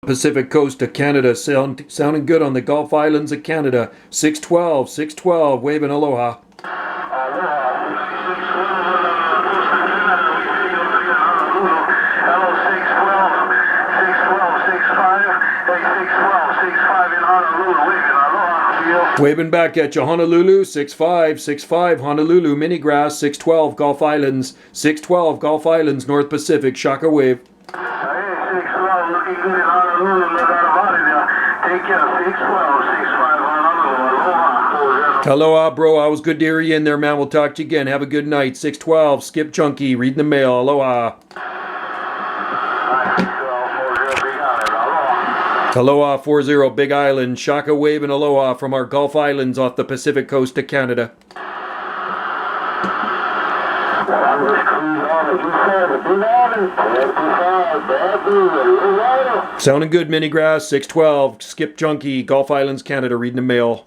Pacific coast of Canada, sounding good on the Gulf Islands of Canada. 612, waving aloha. Waving back at you, Honolulu, 65, Honolulu, Minigrass, 612, Gulf Islands, 612, Gulf Islands, North Pacific, Shaka wave. Hey, 612, looking good in Honolulu, look out of there. Take care, 612, 65, Honolulu, aloha. Aloha, bro, I was good to hear you in there, man. We'll talk to you again. Have a good night. 612, Skip Chunky, reading the mail, aloha. Aloha 40 Big Island, Shaka wave and aloha from our Gulf Islands off the Pacific coast of Canada. Sounding good, Minigrass, 612, Skip Junkie, Gulf Islands, Canada, reading the mail.